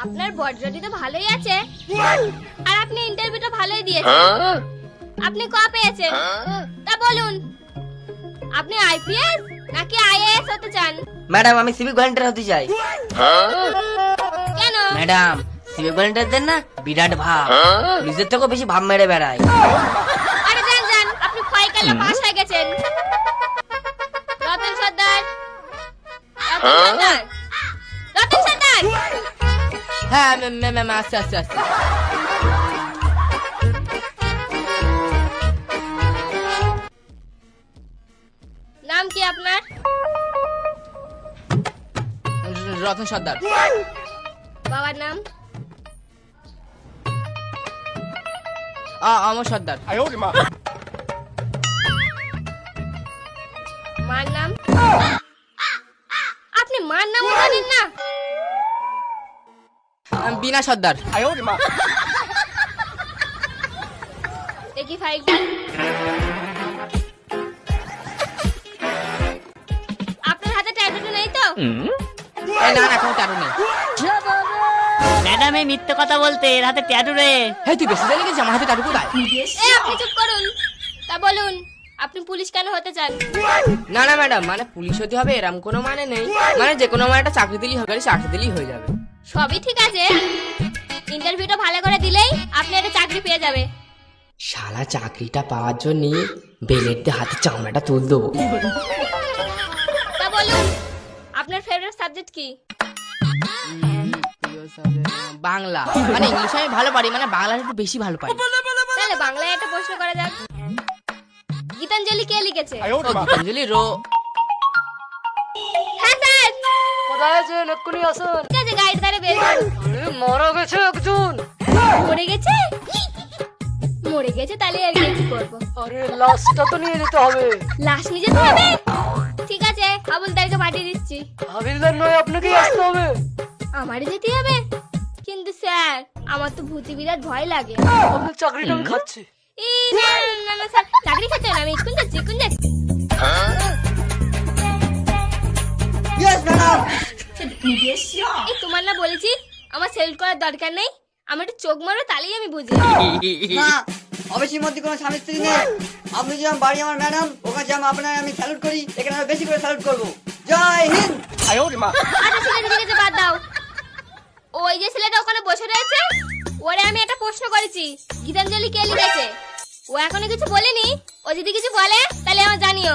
আপনার বডি তো ভালোই আছে, আর আপনি ইন্টারভিউটা ভালোই দিয়েছেন। আপনি ক পেয়েছেন তা বলুন। আপনি আইপিএস নাকি আইএএস হতে চান? ম্যাডাম আমি সিভিক ভলেন্টিয়ার হতে চাই। কেন? ম্যাডাম সিভিক ভলেন্টিয়ারদের না বিরাট ভাব, নিজের থেকেও বেশি ভাব মেরে বেড়ায়। আরে যান যান, আপনি ফয়কালে পাস হয়ে গেছেন। রতন সর্দার, রতন সর্দার, রতন সর্দার। হ্যাঁ ম্যাম আস্তে আস্তে আস্তে। নাম কি আপনার? রতন সর্দার। বাবার নাম? অমর সর্দার। মার নাম? আপনি মার নাম জানেন না? বিনা সর্দার। দেখি ফাইলটা। আপনার হাতে ট্যাটু নেই তো? না না কোনো ট্যাটু নেই। ম্যাডাম এই মিথ্যে কথা বলতে, এর হাতে ট্যাটু রে। হ্যাঁ তুই বেশি জানি গেছিস, আমার হাতে ট্যাটু কোথায়? আপনি চুপ করুন। তা বলুন, আপনি পুলিশ কেন হতে চান? না না ম্যাডাম, মানে পুলিশ হতে হবে এরকম কোনো মানে নেই, মানে যে কোনো মানে একটা চাকরি দিলেই হবে, চাকরি দিলেই হয়ে যাবে। সবই ঠিক আছে, ইন্টারভিউটা ভালো করে দিলেই আপনি একটা চাকরি পেয়ে যাবে। শালা চাকরিটা পাওয়ার জন্য বেলেট দিয়ে হাতে চামড়াটা তুল দেবো। তা বলুন, আপনার ফেভারিট সাবজেক্ট কি? বাংলা, মানে ইংলিশ আমি ভালো পারি, মানে বাংলা একটু বেশি ভালো পারি। তাহলে বাংলায় একটা প্রশ্ন করা যাক। গীতাঞ্জলি কে লিখেছে? ও গীতাঞ্জলি রো। হ্যাঁ স্যার। কোথায় আছেন? এক্ষুনি আসুন। ঠিক আছে, গাড়ির ধারে বের করুন। মারা গেছে একজন। মরে গেছে? মরে গেছে, তাহলে আর কি করবো? আরে লাশটা তো নিয়ে যেতে হবে। লাশ নিয়ে যেতে হবে? ঠিক আছে, হাবুলদারকে পাঠিয়ে দিচ্ছি। হাবিলদার নয়, আপনাকেই আসতে হবে। আমারই যেতে হবে? কিন্তু স্যার, আমার তো ভূতি বিরাট ভয় লাগে। আপনার চাকরিটা আমি খাচ্ছি। এই না না না স্যার, চাকরি খাচ্ছেন? আমি স্কুল যাচ্ছি, স্কুল যাচ্ছি। এই তোমার না বলেছি আমার সেলফ করার দরকার নেই, আমার একটু চোখ মারো তাহলেই আমি বুঝি। না অবশ্যই মধ্যে কোনো স্বামী স্ত্রী নেই। আপনি যেমন বাড়ি আমার ম্যাডাম, ওখানে যেমন আপনার আমি স্যালুট করি, এখানে আমি বেশি করে স্যালুট করবো। জয় হিন্দ। আচ্ছা ঠিক আছে বাদ দাও। ওই যে ছেলেটা ওখানে বসে রয়েছে, ওরে আমি একটা প্রশ্ন করেছি, গীতাঞ্জলি কে লিখেছে? ও এখনো কিছু বলেনি, ও যদি কিছু বলে তাহলে আমার জানিও।